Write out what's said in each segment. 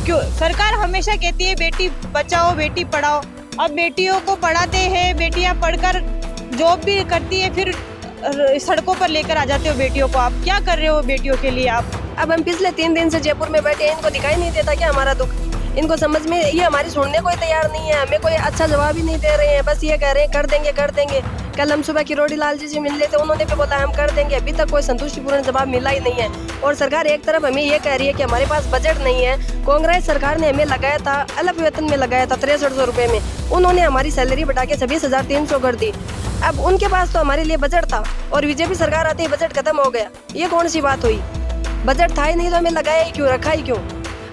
क्यों सरकार हमेशा कहती है बेटी बचाओ बेटी पढ़ाओ। अब बेटियों को पढ़ाते हैं, बेटियां पढ़कर जॉब भी करती है, फिर सड़कों पर लेकर आ जाते हो बेटियों को। आप क्या कर रहे हो बेटियों के लिए आप? अब हम पिछले 3 दिन से जयपुर में बैठे हैं, इनको दिखाई नहीं देता क्या हमारा दुख? इनको समझ में, ये हमारी सुनने को ही तैयार नहीं है, हमें कोई अच्छा जवाब ही नहीं दे रहे हैं। बस ये कह रहे हैं कर देंगे कर देंगे। कल हम सुबह किरोड़ी लाल जी से मिल रहे थे, उन्होंने भी बोला हम कर देंगे। अभी तक कोई संतुष्टिपूर्ण जवाब मिला ही नहीं है। और सरकार एक तरफ हमें ये कह रही है कि हमारे पास बजट नहीं है। कांग्रेस सरकार ने हमें लगाया था, अलग वेतन में लगाया था 6300 रुपये में, उन्होंने हमारी सैलरी बढ़ा के 26,300 कर दी। अब उनके पास तो हमारे लिए बजट था और बीजेपी सरकार आते ही बजट खत्म हो गया। ये कौन सी बात हुई? बजट था ही नहीं तो हमें लगाया ही क्यों, रखा ही क्यों?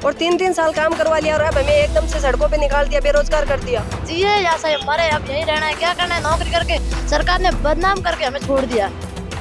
और 3-3 साल काम करवा लिया और अब हमें एकदम से सड़कों पे निकाल दिया, बेरोजगार कर दिया। जिए या सही मरे, अब यही रहना है, क्या करना है? नौकरी करके सरकार ने बदनाम करके हमें छोड़ दिया।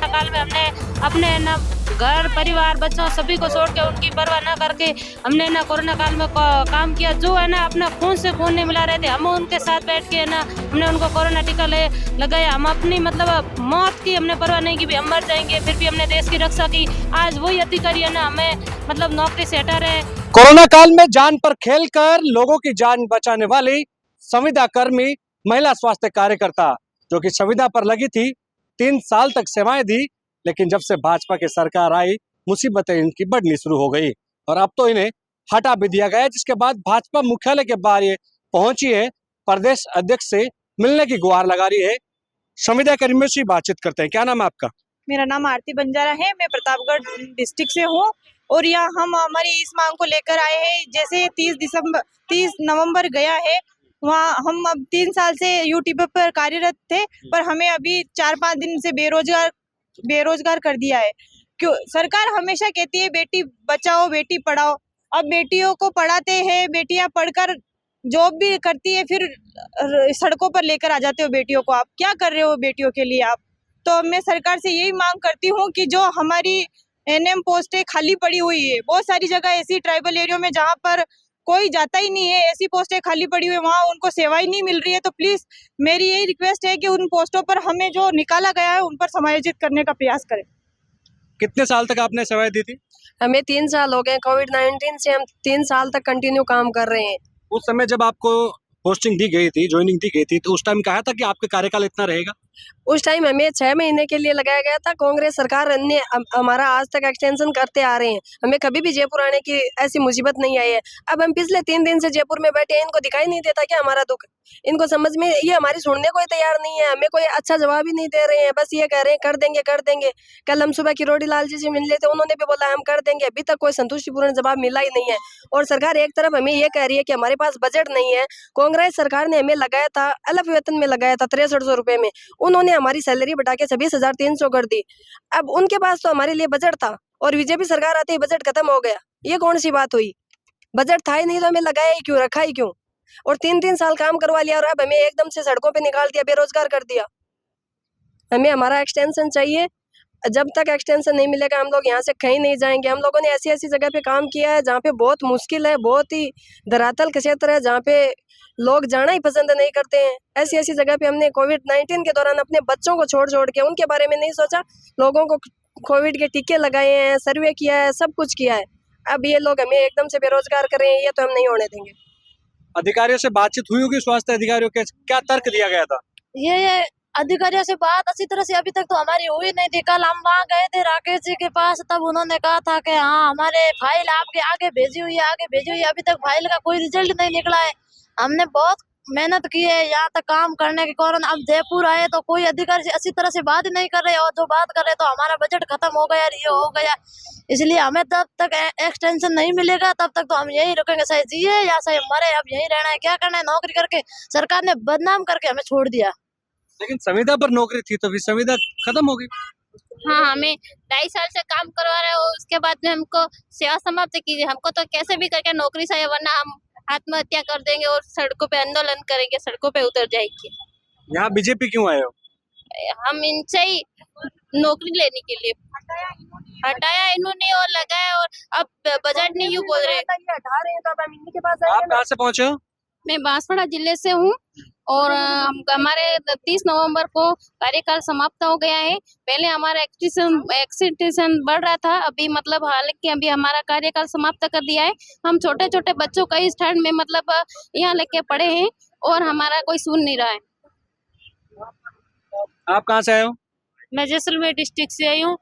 काल में हमने अपने ना घर परिवार बच्चों सभी को छोड़ के, उनकी परवाह न करके हमने ना कोरोना काल में काम किया। जो है ना अपना खून से खून नहीं मिला रहे थे, हम उनके साथ बैठ के ना हमने उनको कोरोना टीका लगाया। हम अपनी मतलब मौत की हमने परवाह नहीं की, भी हम मर जाएंगे, फिर भी हमने देश की रक्षा की। आज वही अधिकारी है ना हमें मतलब नौकरी से हटा रहे हैं। कोरोना काल में जान पर खेलकर लोगों की जान बचाने वाली संविदा कर्मी, महिला स्वास्थ्य कार्यकर्ता जो कि संविदा पर लगी थी, 3 साल तक सेवाएं दी, लेकिन जब से भाजपा की सरकार आई मुसीबतें इनकी बढ़नी शुरू हो गई और अब तो इन्हें हटा भी दिया गया। जिसके बाद भाजपा मुख्यालय के बाहर ये पहुंची है, प्रदेश अध्यक्ष से मिलने की गुहार लगा रही है। संविदा कर्मियों से बातचीत करते हैं। क्या नाम है आपका? मेरा नाम आरती बंजारा है, मैं प्रतापगढ़ डिस्ट्रिक्ट से हूँ और यहाँ हम हमारी इस मांग को लेकर आए हैं। जैसे 30 नवंबर गया है, वहाँ हम अब 3 साल से यूट्यूब पर कार्यरत थे, पर हमें अभी 4-5 दिन से बेरोजगार कर दिया है। क्यों सरकार हमेशा कहती है बेटी बचाओ बेटी पढ़ाओ। अब बेटियों को पढ़ाते हैं, बेटियां पढ़कर जॉब भी करती है, फिर सड़कों पर लेकर आ जाते हो बेटियों को। आप क्या कर रहे हो बेटियों के लिए आप? तो मैं सरकार से यही मांग करती हूँ कि जो हमारी एनएम पोस्टें खाली पड़ी हुई है, बहुत सारी जगह ऐसी ट्राइबल एरिया में जहाँ पर कोई जाता ही नहीं है, ऐसी पोस्टें खाली पड़ी हुई है, वहाँ उनको सेवाएं नहीं मिल रही है। तो प्लीज मेरी यही रिक्वेस्ट है कि उन पोस्टों पर हमें जो निकाला गया है उन पर समायोजित करने का प्रयास करें। कितने साल तक आपने सेवाएं दी थी? हमें 3 साल हो गए, कोविड-19 से हम 3 साल तक कंटिन्यू काम कर रहे हैं। उस समय जब आपको पोस्टिंग दी गई थी, ज्वाइनिंग दी गई थी, तो उस टाइम कहा था कि आपका कार्यकाल इतना रहेगा? उस टाइम हमें 6 महीने के लिए लगाया गया था। कांग्रेस सरकार ने हमारा आज तक एक्सटेंशन करते आ रहे हैं, हमें कभी भी जयपुर आने की ऐसी मुसीबत नहीं आई है। अब हम पिछले 3 दिन से जयपुर में बैठे हैं, इनको दिखाई नहीं देता क्या हमारा दुख? इनको समझ में, ये हमारी सुनने को ही तैयार नहीं है, हमें कोई अच्छा जवाब ही नहीं दे रहे हैं। बस ये कह रहे हैं कर देंगे कर देंगे। कल हम सुबह किरोड़ी लाल जी से मिल रहे थे, उन्होंने भी बोला हम कर देंगे। अभी तक कोई संतुष्टिपूर्ण जवाब मिला ही नहीं है। और सरकार एक तरफ हमें ये कह रही है कि हमारे पास बजट नहीं है। कांग्रेस सरकार ने हमें लगाया था, अलग वेतन में लगाया था 6300 रुपये में, उन्होंने हमारी सैलरी बढ़ा के 26,300 कर दी। अब उनके पास तो हमारे लिए बजट था और बीजेपी सरकार आते ही बजट खत्म हो गया। ये कौन सी बात हुई? बजट था ही नहीं तो हमें लगाया ही क्यों, रखा ही क्यों? और 3-3 साल काम करवा लिया और अब हमें एकदम से सड़कों पे निकाल दिया, बेरोजगार कर दिया। हमें हमारा एक्सटेंशन चाहिए। जब तक एक्सटेंशन नहीं मिलेगा हम लोग यहाँ से कहीं नहीं जाएंगे। हम लोगों ने ऐसी ऐसी जगह पे काम किया है जहाँ पे बहुत मुश्किल है, बहुत ही धरातल क्षेत्र है, जहाँ पे लोग जाना ही पसंद नहीं करते हैं। ऐसी ऐसी जगह पे हमने कोविड-19 के दौरान अपने बच्चों को छोड़ छोड़ के उनके बारे में नहीं सोचा, लोगों को कोविड के टीके लगाए हैं, सर्वे किया है, सब कुछ किया है। अब ये लोग हमें एकदम से बेरोजगार कर रहे हैं, ये तो हम नहीं होने देंगे। अधिकारियों से बातचीत हुई होगी, स्वास्थ्य अधिकारियों के क्या तर्क दिया गया था? ये अधिकारियों से बात अच्छी तरह से अभी तक तो हमारी हुई नहीं थी। कल हम वहाँ गए थे राकेश जी के पास, तब उन्होंने कहा था कि हाँ हमारे फाइल आपके आगे भेजी हुई है, आगे भेजी हुई है। अभी तक फाइल का कोई रिजल्ट नहीं निकला है। हमने बहुत मेहनत की है यहाँ तक काम करने के कारण। अब जयपुर आए तो कोई अधिकारी से अच्छी तरह से बात नहीं कर रहे, और जो बात कर रहे तो हमारा बजट खत्म हो गया, ये हो गया। इसलिए हमें तब तक एक्सटेंशन नहीं मिलेगा, तब तक तो हम यही रुकेंगे, चाहे जिए या चाहे मरे, अब यही रहना है, क्या करना है? नौकरी करके सरकार ने बदनाम करके हमें छोड़ दिया। लेकिन संविदा पर नौकरी थी तो फिर संविदा खत्म हो गई। हाँ, हमें 2.5 साल से काम करवा रहे हो, उसके बाद में हमको सेवा समाप्त कीजिए। हमको तो कैसे भी करके नौकरी चाहिए, वरना हम आत्महत्या कर देंगे और सड़कों पे आंदोलन करेंगे, सड़कों पे उतर जाएंगे। यहाँ बीजेपी क्यों आए हो? हम इनसे ही नौकरी लेने के लिए हटाया इन्होंने और लगाया, और अब बजट नहीं यूँ बोल रहे। हटा रहे हैं तो अब हम इन्हीं के पास आप कहाँ से पहुँचे हो? मैं बांसवाड़ा जिले से हूँ और हमारे 30 नवंबर को कार्यकाल समाप्त हो गया है। पहले हमारा एक्सटेंशन बढ़ रहा था, अभी मतलब हालांकि अभी हमारा कार्यकाल समाप्त कर दिया है। हम छोटे छोटे बच्चों का इस ठंड में मतलब यहाँ लेके पड़े हैं और हमारा कोई सुन नहीं रहा है। आप कहाँ से आए हो? मैं जैसलमेर डिस्ट्रिक्ट से आई हूँ।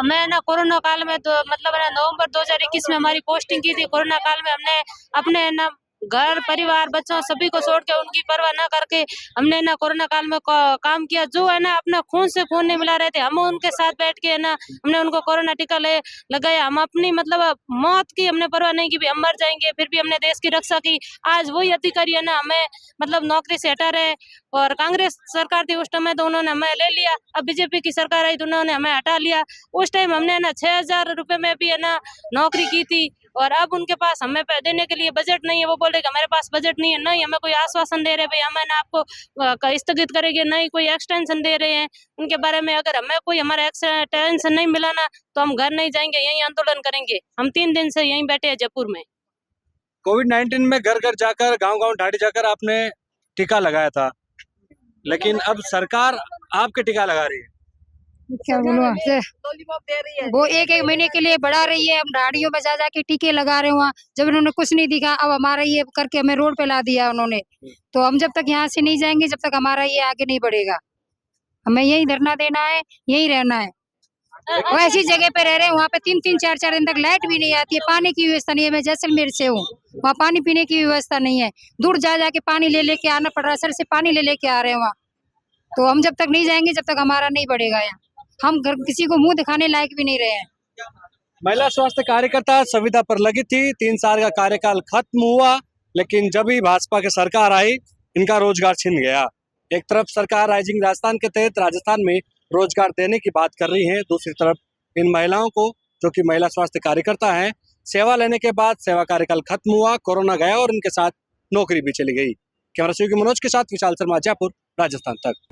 मैं ना कोरोना काल में तो मतलब ना नवंबर 2021 में हमारी पोस्टिंग की थी। कोरोना काल में हमने अपने ना घर परिवार बच्चों सभी को छोड़ के उनकी परवाह ना करके हमने ना कोरोना काल में काम किया। जो है ना अपना खून से खून नहीं मिला रहे थे, हम उनके साथ बैठ के ना हमने उनको कोरोना टीका लगाया। हम अपनी मतलब मौत की हमने परवाह नहीं की, भी हम मर जाएंगे, फिर भी हमने देश की रक्षा की। आज वही अधिकारी है ना हमें मतलब नौकरी से हटा रहे। और कांग्रेस सरकार थी उस टाइम तो उन्होंने हमें ले लिया, अब बीजेपी की सरकार आई तो उन्होंने हमें हटा लिया। उस टाइम हमने ना 6,000 रुपए में भी है ना नौकरी की थी और अब उनके पास हमें देने के लिए बजट नहीं है। वो बोल रहे कि हमारे पास बजट नहीं है, नहीं हमें कोई आश्वासन दे रहे भाई हमें ना आपको स्थगित करेंगे, नहीं कोई एक्सटेंशन दे रहे हैं उनके बारे में। अगर हमें कोई हमारा एक्सटेंशन नहीं मिला ना तो हम घर नहीं जाएंगे, यहीं आंदोलन करेंगे। हम 3 दिन से यहीं बैठे हैं जयपुर में। कोविड-19 में घर घर जाकर गांव-गांव ढाडी जाकर आपने टीका लगाया था, लेकिन अब सरकार आपके टीका लगा रही है। क्या बोलूं आपसे, वो एक महीने के लिए बढ़ा रही है। हम गाड़ियों में जा जाके टीके लगा रहे हुआ, जब उन्होंने कुछ नहीं दिखा अब हमारा ये करके हमें रोड पे ला दिया उन्होंने। तो हम जब तक यहाँ से नहीं जाएंगे जब तक हमारा ये आगे नहीं बढ़ेगा। हमें यही धरना देना है, यही रहना है। वो ऐसी जगह पे रह रहे हैं, वहाँ पे 3-3, 4-4 दिन तक लाइट भी नहीं आती है, पानी की व्यवस्था नहीं है। मैं जैसलमेर से हूँ, वहाँ पानी पीने की व्यवस्था नहीं है, दूर जा जाके पानी ले लेके आना पड़ रहा है। सर से पानी ले लेके आ रहे हैं वहाँ। तो हम जब तक नहीं जाएंगे जब तक हमारा नहीं बढ़ेगा यहाँ। हम घर किसी को मुंह दिखाने लायक भी नहीं रहे हैं। महिला स्वास्थ्य कार्यकर्ता संविदा पर लगी थी, 3 साल का कार्यकाल खत्म हुआ, लेकिन जब ही भाजपा की सरकार आई इनका रोजगार छिन गया। एक तरफ सरकार राइजिंग राजस्थान के तहत राजस्थान में रोजगार देने की बात कर रही है, दूसरी तरफ इन महिलाओं को जो कि महिला स्वास्थ्य कार्यकर्ता हैं, सेवा लेने के बाद सेवा कार्यकाल खत्म हुआ, कोरोना गया और इनके साथ नौकरी भी चली गई। कैमरा की मनोज के साथ विशाल शर्मा, जयपुर, राजस्थान तक।